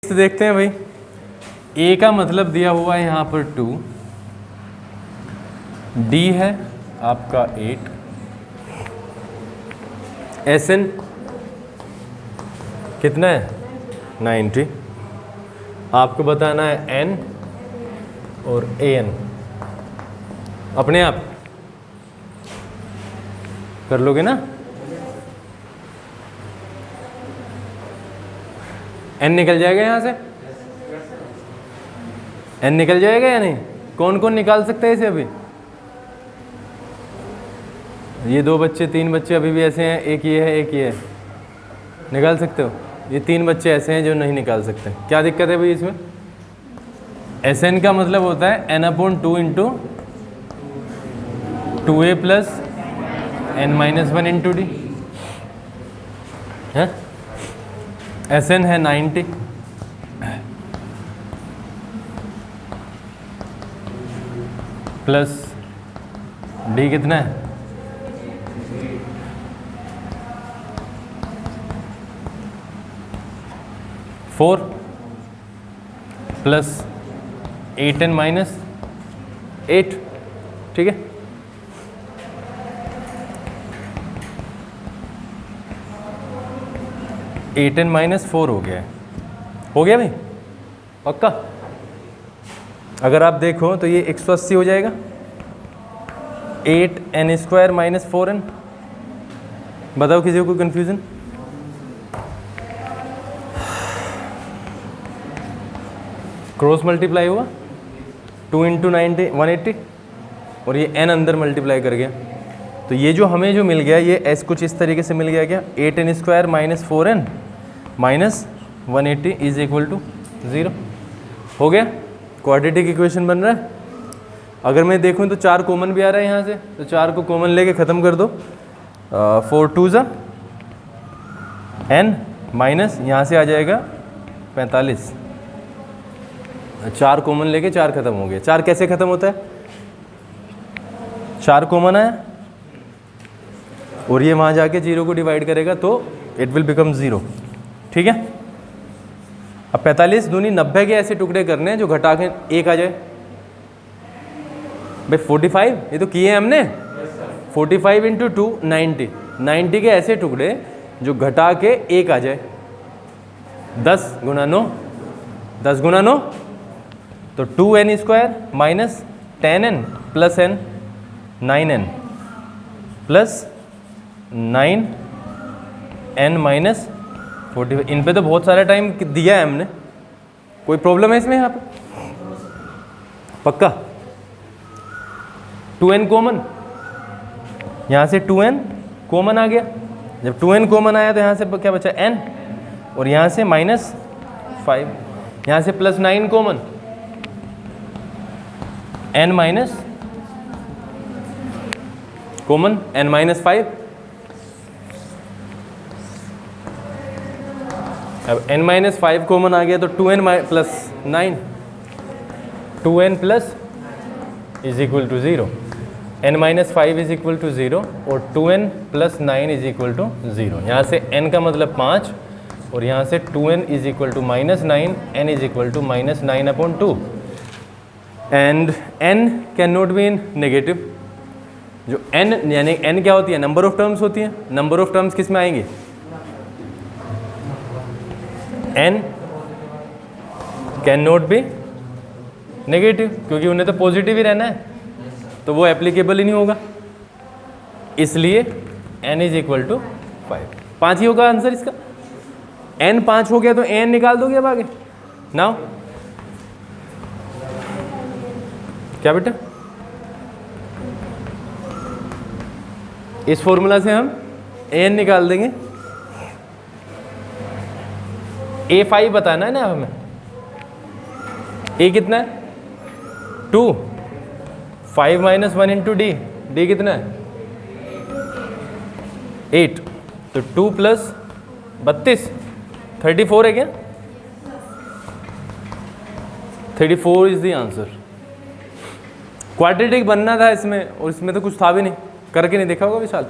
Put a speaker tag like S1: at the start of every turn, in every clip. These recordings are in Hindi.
S1: तो देखते हैं भाई, ए का मतलब दिया हुआ है यहाँ पर 2, डी है आपका 8, एस एन कितना है 90, आपको बताना है एन और ए एन। अपने आप कर लोगे ना? एन निकल जाएगा यहाँ से, एन निकल जाएगा या नहीं? कौन कौन निकाल सकते हैं इसे? अभी ये 2 बच्चे 3 बच्चे अभी भी ऐसे हैं, एक ये है एक ये है, निकाल सकते हो? ये 3 बच्चे ऐसे हैं जो नहीं निकाल सकते। क्या दिक्कत है भाई इसमें? एस एन का मतलब होता है N upon 2 into 2a plus n minus 1 into D है। एस एन है 90, प्लस डी कितना है 4 प्लस 8n माइनस 8, ठीक है। एट एन माइनस 4 हो गया है, हो गया भाई पक्का? अगर आप देखो तो ये 180 हो जाएगा, 8n स्क्वायर माइनस 4n। बताओ किसी को कोई कन्फ्यूज़न? क्रॉस मल्टीप्लाई हुआ 2 इंटू 90 180 और ये n अंदर मल्टीप्लाई कर गया, तो ये जो हमें जो मिल गया ये s कुछ इस तरीके से मिल गया। क्या 8n square minus 4n minus 180 is equal to 0 हो गया। क्वाड्रेटिक इक्वेशन बन रहा है। अगर मैं देखूं तो 4 कॉमन भी आ रहा है यहाँ से, तो 4 को कॉमन लेके ख़त्म कर दो। 4 2 ज़ा n माइनस यहाँ से आ जाएगा 45। 4 कॉमन लेके 4 ख़त्म हो गया। 4 कैसे ख़त्म होता है? 4 कॉमन है और ये वहाँ जाके 0 को डिवाइड करेगा तो इट विल बिकम 0, ठीक है। अब 45 दूनी 90 के ऐसे टुकड़े करने हैं जो घटा के 1 आ जाए। भाई 45 ये तो किए हैं हमने, 45 इंटू 2 90, 90 के ऐसे टुकड़े जो घटा के 1 आ जाए। 10 गुना 9, 10 गुना 9 तो 2n square minus 10n plus n 9n plus 9n minus 45। इन पे तो बहुत सारा टाइम दिया है हमने, कोई प्रॉब्लम है इसमें? यहाँ पे पक्का 2n कॉमन, यहाँ से 2n कॉमन आ गया। जब 2n कॉमन आया तो यहाँ से क्या बचा n और यहाँ से माइनस 5, यहाँ से plus 9 common, n minus common n minus 5। अब n माइनस 5 कॉमन आ गया तो 2n plus 9, 2n plus is equal to 0, n minus 5 is equal to 0 और 2n plus 9 is equal to 0। यहाँ से n का मतलब 5 और यहाँ से 2n is equal to minus 9, n is equal to minus 9 upon 2 and n can not be in negative. जो n यानी n क्या होती है? नंबर ऑफ टर्म्स होती है। नंबर ऑफ टर्म्स किस में आएंगे? n can not B negative, क्योंकि उन्हें तो पॉजिटिव ही रहना है, तो वो एप्लीकेबल ही नहीं होगा, इसलिए n इज इक्वल टू 5। 5 ही होगा आंसर इसका। n 5 हो गया तो n निकाल दोगे अब आगे। नाउ क्या बेटा? इस फॉर्मूला से हम n निकाल देंगे। a5 बताना है ना हमें। a कितना है? 2, 5 माइनस 1 इंटू डी, डी कितना है? 8, तो 2 प्लस 32 34 है क्या? 34 इज द आंसर। क्वाड्रेटिक बनना था इसमें और इसमें तो कुछ था भी नहीं, करके नहीं देखा होगा विशाल।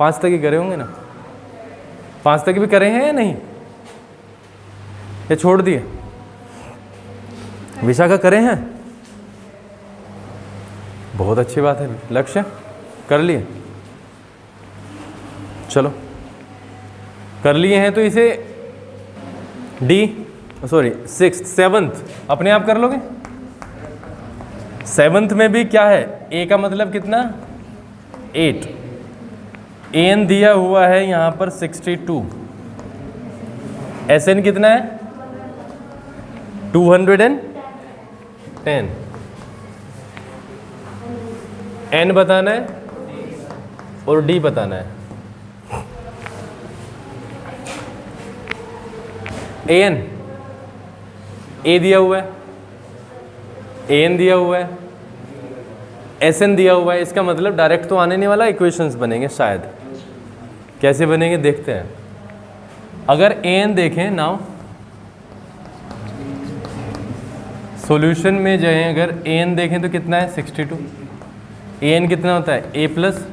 S1: 5 तक ही करे होंगे ना? 5 तक भी करे हैं या नहीं? या छोड़ दिए? विशाखा करे हैं? बहुत अच्छी बात है। लक्ष्य कर लिए? चलो कर लिए हैं तो इसे सिक्स्थ सेवंथ अपने आप कर लोगे। सेवंथ में भी क्या है, ए का मतलब कितना 8, एन दिया हुआ है यहां पर 62, एस एन कितना है 210, एन बताना है और डी बताना है। एन ए दिया हुआ है, एन दिया हुआ है, एस एन दिया हुआ है, इसका मतलब डायरेक्ट तो आने नहीं वाला, इक्वेशंस बनेंगे शायद। कैसे बनेंगे देखते हैं। अगर एन देखें नाउ, सॉल्यूशन में जाएं, अगर एन देखें तो कितना है 62, एन कितना होता है a plus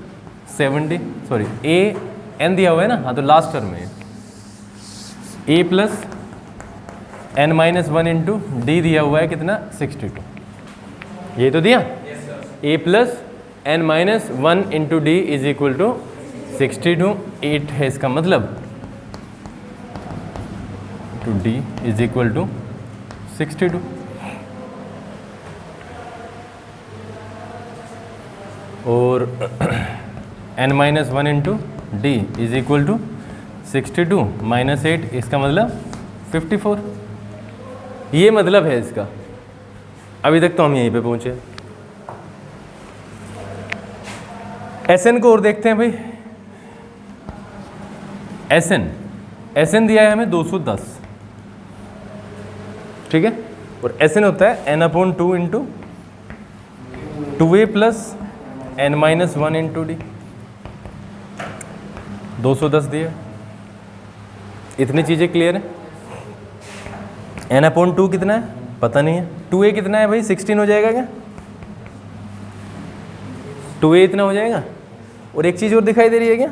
S1: 70, sorry a n दिया हुआ है ना, हाँ तो लास्ट टर्म में a plus n minus 1 into d दिया हुआ है कितना 62, ये तो दिया। A plus n minus 1 into d is equal to 62, 8 है इसका मतलब, two d is equal to 62। और n minus 1 into d is equal to 62 minus 8, इसका मतलब 54। ये मतलब है इसका। अभी तक तो हम यहीं पे पहुंचे। एस एन को और देखते हैं भाई। एस एन दिया है हमें 210, ठीक है, और एस एन होता है N upon 2 into 2a plus n minus 1 into d, 210 दिया। इतनी चीज़ें क्लियर है। एन अपॉन 2 कितना है पता नहीं है, 2a कितना है भाई 16 हो जाएगा क्या, 2a इतना हो जाएगा। और एक चीज़ और दिखाई दे रही है क्या,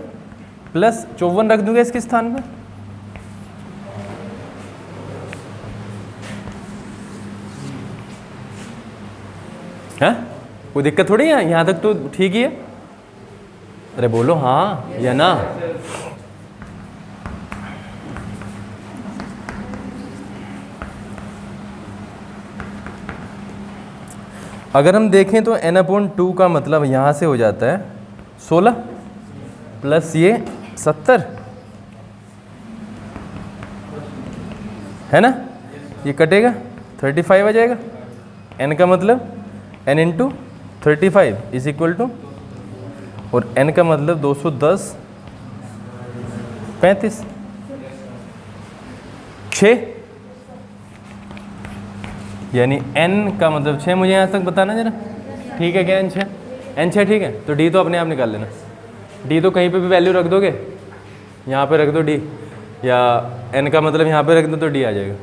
S1: प्लस 54 रख दूंगा इसके स्थान पे, है कोई दिक्कत थोड़ी है, यहाँ तक तो ठीक ही है। अरे बोलो हाँ या ना। अगर हम देखें तो n अपॉन 2 का मतलब यहाँ से हो जाता है 16 प्लस ये 70, है ना, ये कटेगा 35 आ जाएगा। n का मतलब n into 35 is equal to, और n का मतलब 210 35 6, यानी n का मतलब 6। मुझे यहाँ तक बताना जरा, ठीक है क्या n 6 ठीक है। तो d तो अपने आप निकाल लेना, d तो कहीं पे भी वैल्यू रख दोगे, यहाँ पे रख दो d, या n का मतलब यहाँ पे रख दो तो d आ जाएगा,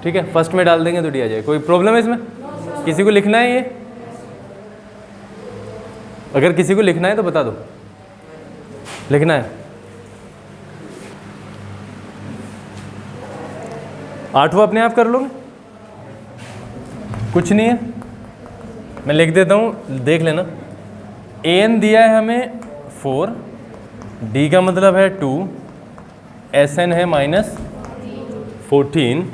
S1: ठीक है। फर्स्ट में डाल देंगे तो d आ जाएगा। कोई प्रॉब्लम है इसमें? किसी को लिखना है ये? अगर किसी को लिखना है तो बता दो, लिखना है। 8वां अपने आप कर लोगे, कुछ नहीं है, मैं लिख देता हूँ, देख लेना। एन दिया है हमें 4, डी का मतलब है 2, एस एन है माइनस 14,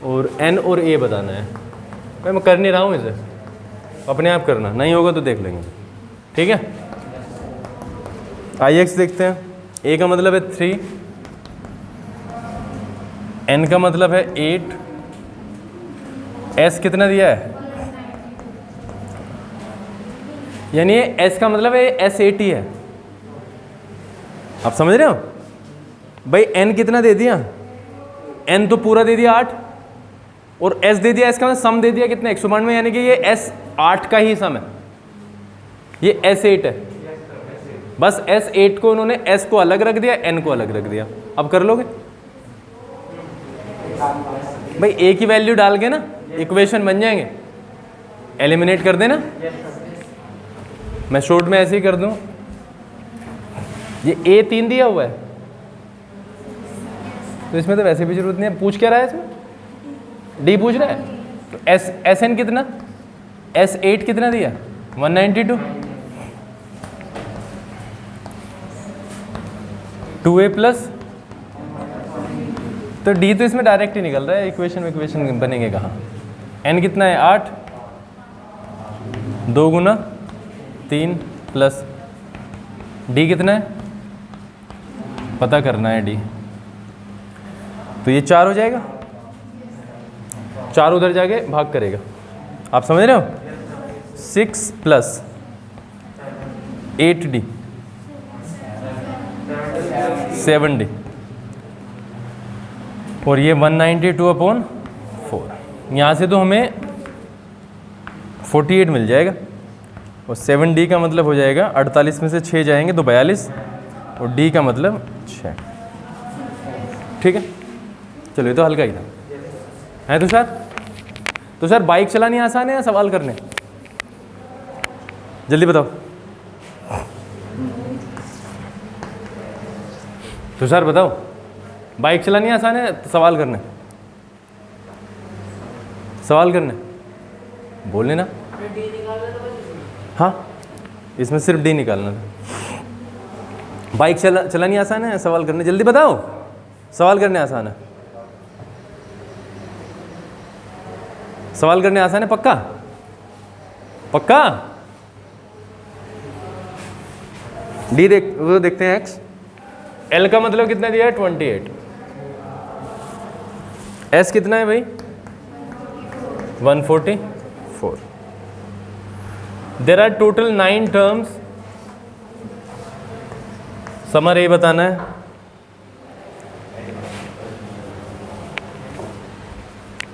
S1: और एन और ए बताना है। मैं कर नहीं रहा हूँ इसे, अपने आप करना, नहीं होगा तो देख लेंगे, ठीक है। आई एक्स देखते हैं। ए का मतलब है 3, एन का मतलब है 8, एस कितना दिया है, यानी एस का मतलब है एस 80 है। आप समझ रहे हो भाई? एन कितना दे दिया, एन तो पूरा दे दिया 8, और एस दे दिया, इसका मतलब सम दे दिया कितना 192, यानी कि ये एस 8 का ही सम है, ये एस 8 है। बस एस 8 को उन्होंने एस को अलग रख दिया, एन को अलग रख दिया। अब कर लोगे भाई, ए की वैल्यू डाल के ना इक्वेशन बन जाएंगे, एलिमिनेट कर देना। मैं शॉर्ट में ऐसे ही कर दूं, ये ए 3 दिया हुआ है, तो इसमें तो वैसे भी जरूरत नहीं है। पूछ क्या रहा है इसमें? डी पूछ रहा है। तो एस एन कितना, S8 कितना दिया 192, 2A प्लस, तो डी तो इसमें डायरेक्ट ही निकल रहा है, इक्वेशन बनेंगे कहाँ। एन कितना है 8, 2 गुना 3 प्लस डी कितना है पता करना है डी, तो ये 4 हो जाएगा, 4 उधर जाके भाग करेगा। आप समझ रहे हो? 6 प्लस 8D 7D और ये 192/4। यहाँ से तो हमें 48 मिल जाएगा और 7D का मतलब हो जाएगा 48 में से 6 जाएंगे तो 42 और D का मतलब 6। ठीक है, चलो ये तो हल्का ही था। है तो सर बाइक चलानी आसान है या सवाल करने? जल्दी बताओ। तो सर बताओ, बाइक चलानी आसान है सवाल करने? सवाल करने बोलने ना। हाँ, इसमें सिर्फ डी निकालना था। बाइक चलानी आसान है सवाल करने? जल्दी बताओ, सवाल करने आसान है? सवाल करने आसान है पक्का? पक्का? डी वो देखते हैं। एक्स, एल का मतलब कितना दिया है 28, एस कितना है भाई 144। There are total 9 terms. समर ये बताना है।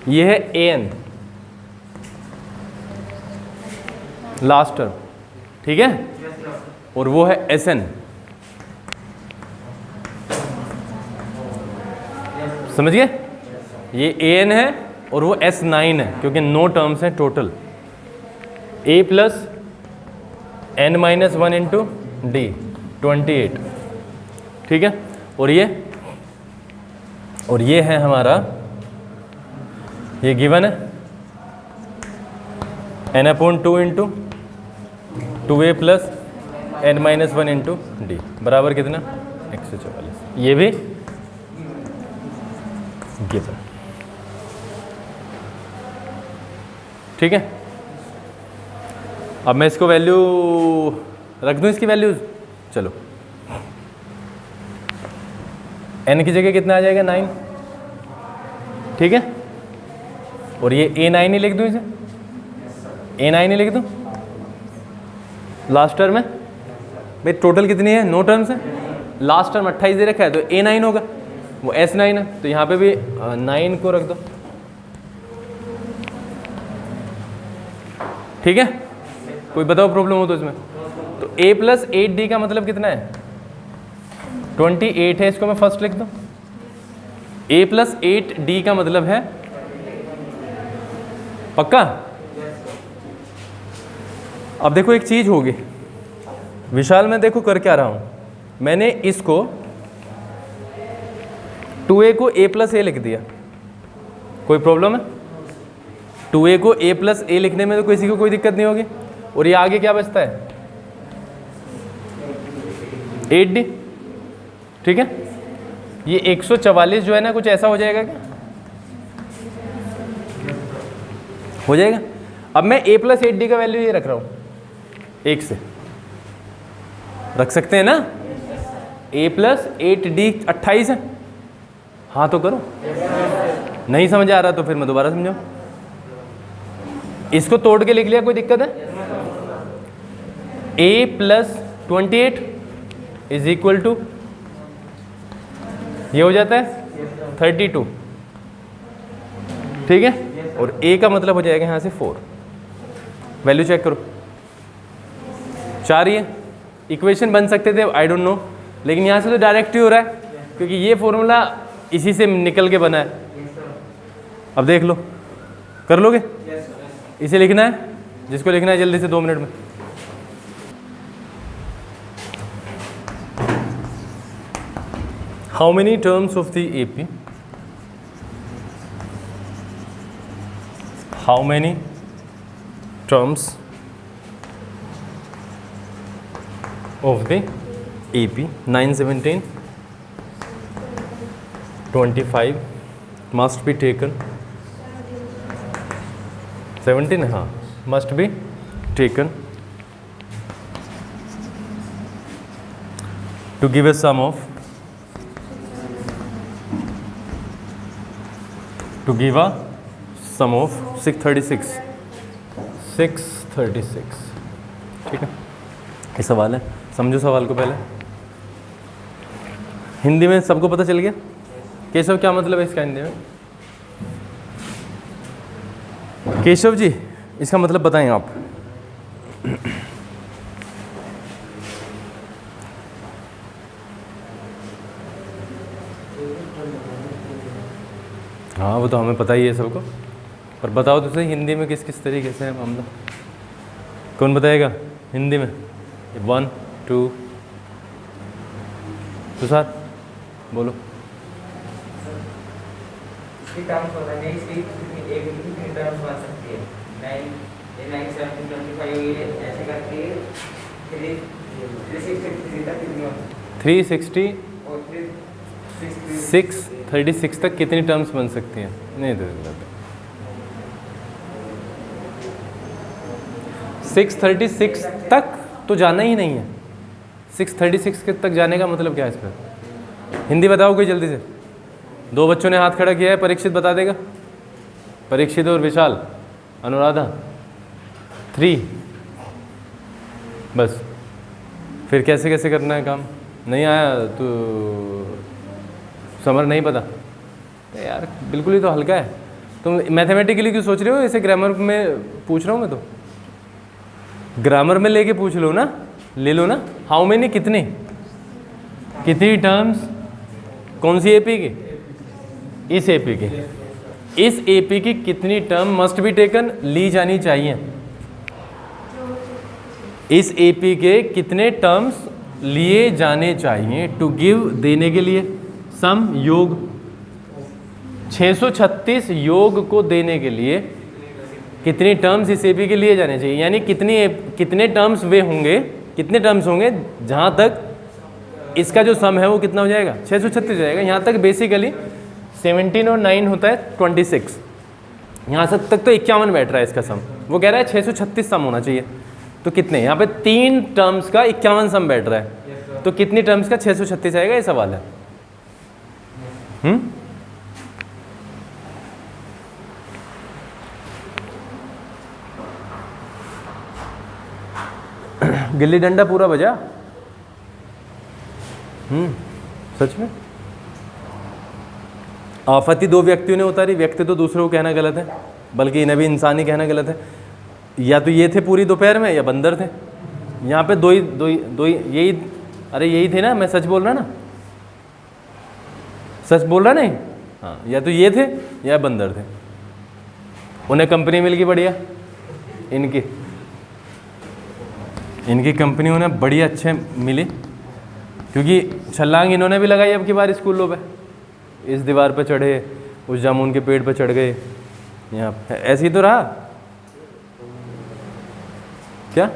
S1: ये है एन लास्ट टर्म, ठीक है, और वो है एस एन। समझ गए? ये ए एन है और वो S9 है क्योंकि 9 टर्म्स हैं total. A plus n-1 into D 28, ठीक है। और ये है हमारा, ये गिवन है n/2 into 2A plus n-1 into D बराबर कितना 144। ये भी गिवन, ठीक है। अब मैं इसको वैल्यू रख दूं, इसकी वैल्यूज। चलो, n की जगह कितना आ जाएगा 9, ठीक है। और ये A9 ही लिख दूं, इसे A9 ही लिख दूं। लास्ट टर्म है भाई, टोटल कितनी है 9 टर्म्स है। लास्ट टर्म 28 दे रखा है तो A9 होगा, वो S9 है, तो यहाँ पे भी 9 को रख दो, ठीक है। कोई बताओ प्रॉब्लम हो तो इसमें। तो A प्लस 8D का मतलब कितना है 28 है, इसको मैं फर्स्ट लिख दूं। A प्लस 8D का मतलब है, पक्का? अब देखो एक चीज होगी विशाल, मैं देखो कर क्या रहा हूं, मैंने इसको 2A को A प्लस A लिख दिया। कोई प्रॉब्लम है? 2A को A प्लस A लिखने में तो किसी को कोई दिक्कत नहीं होगी। और ये आगे क्या बचता है 8D, ठीक है। ये 144 जो है ना, कुछ ऐसा हो जाएगा क्या? हो जाएगा। अब मैं A प्लस 8D का वैल्यू ये रख रहा हूं, 1 से रख सकते हैं ना। A प्लस 8D 28 है। हाँ तो करो, नहीं समझ आ रहा तो फिर मैं दोबारा समझाऊं। इसको तोड़ के लिख लिया, कोई दिक्कत है? A plus 28 is equal to, ये हो जाता है 32, ठीक है। और A का मतलब हो जाएगा यहाँ से 4। वैल्यू चेक करो, 4 ही है। इक्वेशन बन सकते थे, आई डोंट नो, लेकिन यहाँ से तो डायरेक्ट ही हो रहा है क्योंकि ये फॉर्मूला इसी से निकल के बना है। अब देख लो, कर लोगे? इसे लिखना है, जिसको लिखना है जल्दी से 2 मिनट में। How many terms of the AP how many terms of the AP 9, 17, 25 must be taken 17 हाँ must be taken to give a sum of to give a sum of 636 ठीक है। ये सवाल है, समझो सवाल को पहले। हिंदी में सबको पता चल गया केशव क्या मतलब है इसका हिंदी में? केशव जी इसका मतलब बताएं आप। हाँ वो तो हमें पता ही है सबको, पर बताओ तो सही हिंदी में किस किस तरीके से है मामला। कौन बताएगा हिंदी में? 1 2 तुषार बोलो।
S2: इसकी टर्म्स होता है, इसकी एक की टर्म्स बन सकती है। 9 7 25 ये ऐसे करके 360 तक कितनी होती है?
S1: 360
S2: और
S1: 636 तक कितनी टर्म्स बन सकती हैं? नहीं तो 636 तक तो जाना ही नहीं है। 636 के तक जाने का मतलब क्या है इस पर? हिंदी बताओ कोई जल्दी से। 2 बच्चों ने हाथ खड़ा किया है, परीक्षित बता देगा। परीक्षित और विशाल, अनुराधा 3 बस। फिर कैसे कैसे करना है काम? नहीं आया तो समर नहीं पता यार, बिल्कुल ही तो हल्का है। तुम मैथमेटिकली क्यों सोच रहे हो? इसे ग्रामर में पूछ रहा हूँ मैं तो। ग्रामर में लेके पूछ लो ना, ले लो ना। हाउ मेनी कितने, कितनी टर्म्स, कौन सी एपी की? इस एपी की। इस एपी की कितनी टर्म मस्ट बी टेकन, ली जानी चाहिए? इस एपी के कितने टर्म्स लिए जाने चाहिए? टू गिव देने के लिए, सम योग, 636 योग को देने के लिए कितनी टर्म्स इस एपी के लिए जाने चाहिए? यानी कितने टर्म्स वे होंगे, कितने टर्म्स होंगे जहाँ तक इसका जो सम है वो कितना हो जाएगा? 636 हो जाएगा। यहाँ तक बेसिकली 17 और 9 होता है 26। यहाँ से तक तो 51 बैठ रहा है इसका सम। वो कह रहा है 636 सम होना चाहिए। तो कितने? यहाँ पे 3 टर्म्स का 51 सम बैठ रहा है, तो कितनी टर्म्स का 636 आएगा? ये सवाल है। गिल्ली डंडा पूरा बजा। सच में आफती 2 व्यक्तियों ने उतारी। व्यक्ति तो दूसरों को कहना गलत है, बल्कि इन्हें भी इंसान ही कहना गलत है। या तो ये थे पूरी दोपहर में, या बंदर थे। यहाँ पे दो ही यही, अरे यही थे ना, मैं सच बोल रहा ना, सच बोल रहा नहीं? हाँ, या तो ये थे या बंदर थे। उन्हें कंपनी मिल गई बढ़िया, इनकी कंपनी उन्हें बढ़िया अच्छे मिली, क्योंकि छलांग इन्होंने भी लगाई अब की बार स्कूलों पे। इस दीवार पे चढ़े, उस जामुन के पेड़ पे चढ़ गए, यहाँ ऐसे ही तो रहा क्या?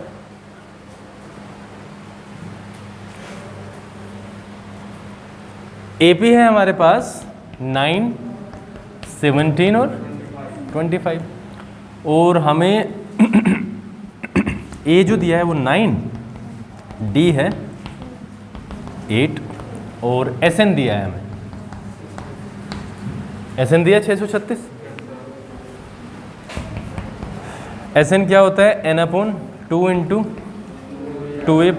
S1: एपी है हमारे पास 9, 17 और 25, और हमें ए जो दिया है वो 9, डी है 8, और एसएन दिया है हमें। एसएन दिया 636। एसएन क्या होता है? n/2 × 2a +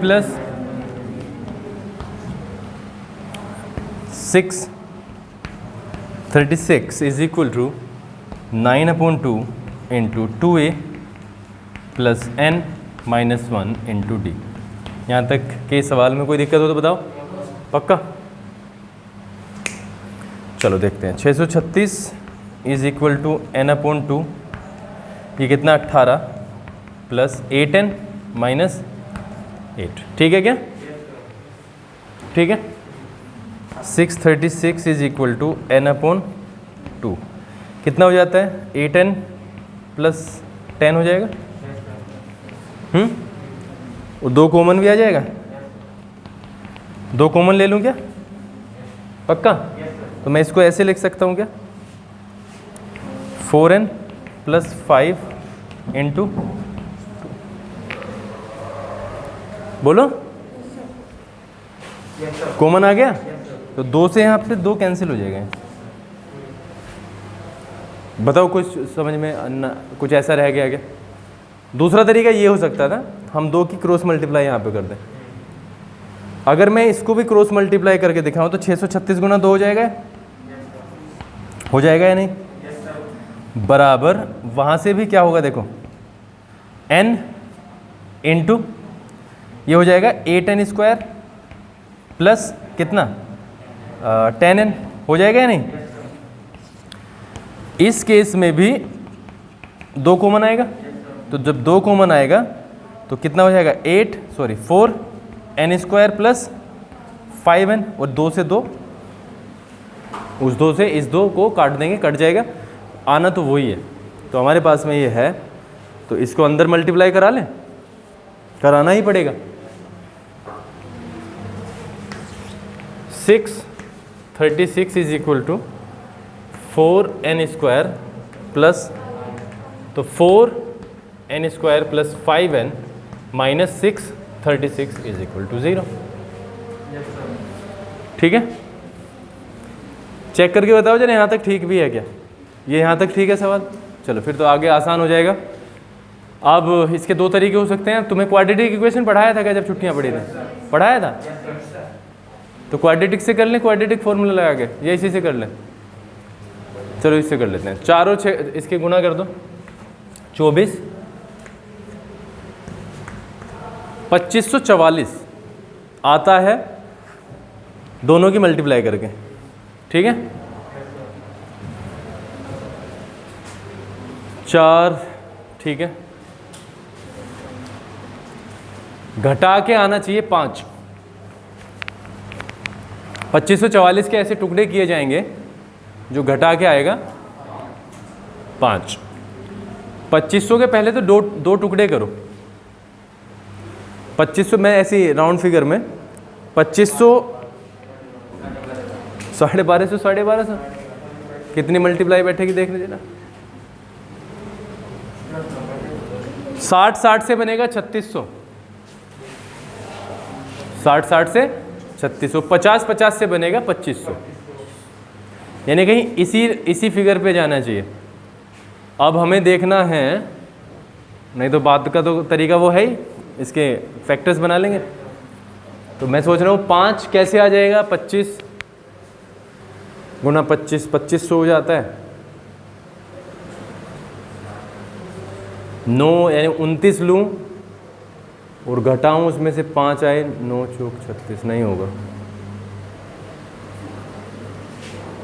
S1: 636 is equal to 9/2 × 2a + n - 1 × d। यहाँ तक के सवाल में कोई दिक्कत हो तो बताओ, पक्का? चलो देखते हैं। 636 इज इक्वल टू n/2, ये कितना? 18 + 8n - 8। ठीक है क्या? ठीक है। 636 इज इक्वल टू n/2 कितना हो जाता है? 8n प्लस 10 हो जाएगा। और 2 कॉमन भी आ जाएगा। 2 कॉमन ले लूँ क्या? पक्का? तो मैं इसको ऐसे लिख सकता हूँ क्या? 4n प्लस 5 इंटू, बोलो कॉमन आ गया। तो 2 से यहाँ पे 2 कैंसिल हो जाएगा। बताओ कुछ समझ में कुछ ऐसा रह गया क्या? दूसरा तरीका ये हो सकता था, हम 2 की क्रॉस मल्टीप्लाई यहाँ पे कर दें। अगर मैं इसको भी क्रॉस मल्टीप्लाई करके दिखाऊं तो 636 गुना 2 हो जाएगा। हो जाएगा या नहीं? बराबर वहाँ से भी क्या होगा देखो, n इंटू ये हो जाएगा 8n स्क्वायर प्लस कितना 10n हो जाएगा या नहीं? इस केस में भी 2 कॉमन आएगा। तो जब 2 कॉमन आएगा तो कितना हो जाएगा 4n स्क्वायर प्लस 5n, और 2 से 2, उस 2 से इस 2 को काट देंगे, कट जाएगा। आना तो वही है। तो हमारे पास में ये है, तो इसको अंदर मल्टीप्लाई करा लें, कराना ही पड़ेगा। 636 is equal to 4n square plus, तो 4n square plus 5n minus 636 is equal to 0। ठीक है, चेक करके बताओ जरा यहाँ तक ठीक भी है क्या? ये यहाँ तक ठीक है सवाल? चलो फिर तो आगे आसान हो जाएगा। अब इसके 2 तरीके हो सकते हैं। तुम्हें क्वाड्रेटिक इक्वेशन पढ़ाया था क्या जब छुट्टियाँ पड़ी थी? पढ़ाया था। तो क्वाड्रेटिक से कर लें, क्वाड्रेटिक फॉर्मूला लगा के, या इसी से कर लें? चलो इससे कर लेते हैं। 4 और 6 इसके गुना कर दो, 24, 2544 आता है दोनों की मल्टीप्लाई करके। ठीक है, 4, ठीक है, घटा के आना चाहिए 5। 2544 के ऐसे टुकड़े किए जाएंगे जो घटा के आएगा 5। 2500 के पहले तो दो टुकड़े करो। 2500 मैं ऐसी राउंड फिगर में 2500 1250 1250 कितनी मल्टीप्लाई बैठेगी देख लीजिए ना। 60 से बनेगा 3600, 60 से 3600, 50 से बनेगा 2500, यानी कहीं इसी फिगर पे जाना चाहिए। अब हमें देखना है, नहीं तो बात का तो तरीका वो है ही, इसके फैक्टर्स बना लेंगे। तो मैं सोच रहा हूँ 5 कैसे आ जाएगा, 25 गुना 25, 2500 हो जाता है। 9 यानी 29 लूँ और घटाऊँ उसमें से 5 आए, 9 चौक 36, नहीं होगा।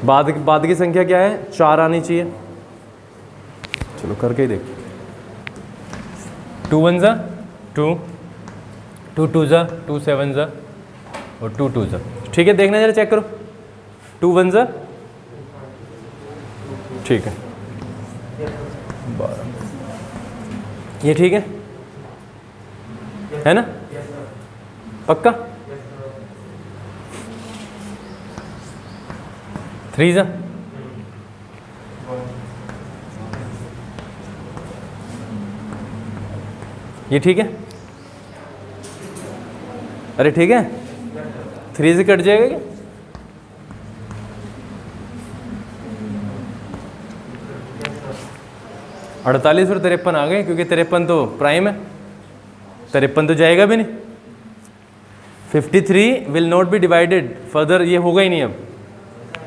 S1: बाद की संख्या क्या है? 4 आनी चाहिए। चलो करके ही देख। 2 1 जा 2, 2 2 जा 2 7 जा और 2 2 जा। ठीक है, देखना जरा, चेक करो। 2 1 जा, ठीक है, 12। ये ठीक है ना? पक्का? 3 जा, ये ठीक है? अरे ठीक है, 3 से कट जाएगा क्या? अड़तालीस और 53 आ गए, क्योंकि 53 तो प्राइम है, 53 तो जाएगा भी नहीं। 53 will not be divided further, ये होगा ही नहीं, अब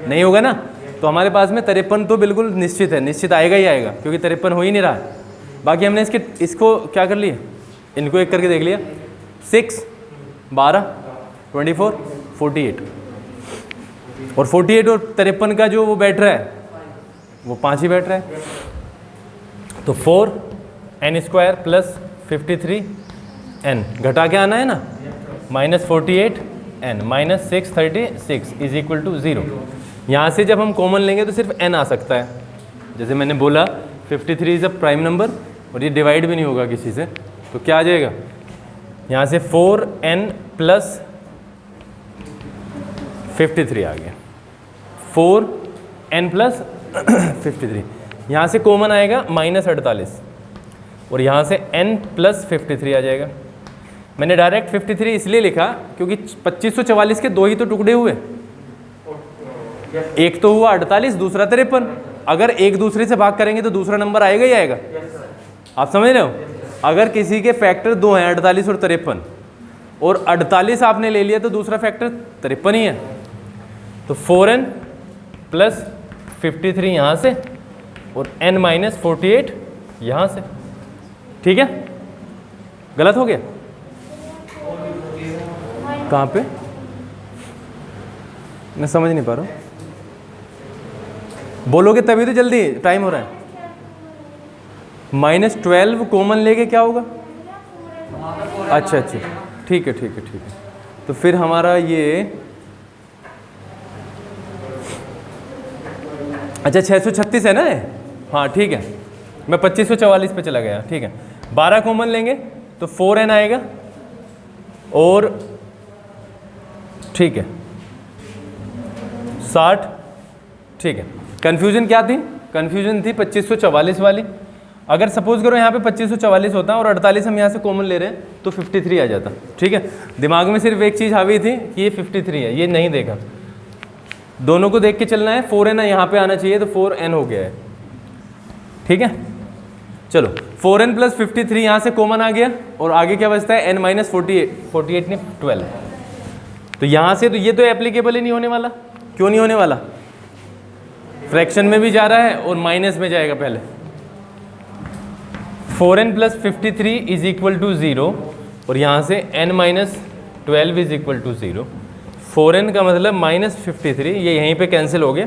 S1: नहीं होगा ना। तो हमारे पास में 53 तो बिल्कुल निश्चित है, निश्चित आएगा ही आएगा, क्योंकि 53 हो ही नहीं रहा है। बाकी हमने इसको क्या कर लिया, इनको एक करके देख लिया। 6 12 24 48, और 48 और 53 का जो वो बैठ रहा है वो 5 ही बैठ रहा है। तो 4n स्क्वायर प्लस 53n घटा के आना है ना, minus 48n minus 636 is equal to 0। यहाँ से जब हम कॉमन लेंगे तो सिर्फ n आ सकता है। जैसे मैंने बोला 53 इज़ अ प्राइम नंबर और ये डिवाइड भी नहीं होगा किसी से, तो क्या आ जाएगा यहाँ से 4n प्लस 53 आ गया, 4n प्लस 53। यहाँ से कॉमन आएगा -48 और यहाँ से n प्लस 53 आ जाएगा। मैंने डायरेक्ट 53 इसलिए लिखा क्योंकि 2544 के दो ही तो टुकड़े हुए, एक तो हुआ 48, दूसरा 53। अगर एक दूसरे से भाग करेंगे तो दूसरा नंबर आएगा ही आएगा। आप समझ रहे हो? अगर किसी के फैक्टर दो हैं 48 और 53 और 48 आपने ले लिया तो दूसरा फैक्टर 53 ही है, तो 4n प्लस 53 यहाँ से और n माइनस 48 यहाँ से। ठीक है, गलत हो गया? कहाँ पे? मैं समझ नहीं पा रहा हूँ, बोलोगे तभी तो, जल्दी टाइम हो रहा है। -12 कॉमन लेके क्या होगा? अच्छा अच्छा, ठीक है ठीक है ठीक है। तो फिर हमारा ये अच्छा 636 है ना? हाँ ठीक है, मैं 2544 पे चला गया। ठीक है, 12 कॉमन लेंगे तो 4n आएगा और ठीक है 60। ठीक है, कन्फ्यूजन क्या थी? कन्फ्यूजन थी 2544 वाली। अगर सपोज करो यहाँ पे 2544 होता और 48 हम यहाँ से कॉमन ले रहे हैं तो 53 आ जाता। ठीक है, दिमाग में सिर्फ एक चीज़ हावी थी कि ये 53 है, ये नहीं देखा। दोनों को देख के चलना है। 4n यहाँ पे आना चाहिए तो 4n हो गया है। ठीक है, चलो 4n प्लस 53 यहाँ से कॉमन आ गया और आगे क्या बचता है? n माइनस 48 नहीं 12। तो यहाँ से तो ये तो एप्लीकेबल ही नहीं होने वाला। क्यों नहीं होने वाला? फ्रैक्शन में भी जा रहा है और माइनस में जाएगा पहले। 4n plus 53 is equal to 0 और यहाँ से n minus 12 is equal to 0। 4n का मतलब माइनस 53, ये यहीं पे कैंसिल हो गया।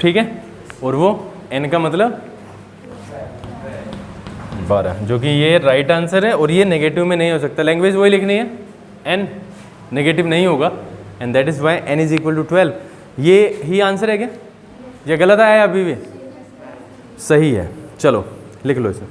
S1: ठीक है, और वो n का मतलब 12, जो कि ये राइट आंसर है और ये नेगेटिव में नहीं हो सकता। लैंग्वेज वही लिखनी है, n नेगेटिव नहीं होगा and that is why n is equal to 12। ये ही आंसर है क्या? ये गलत आया अभी भी? सही है, चलो लिख लो इसे।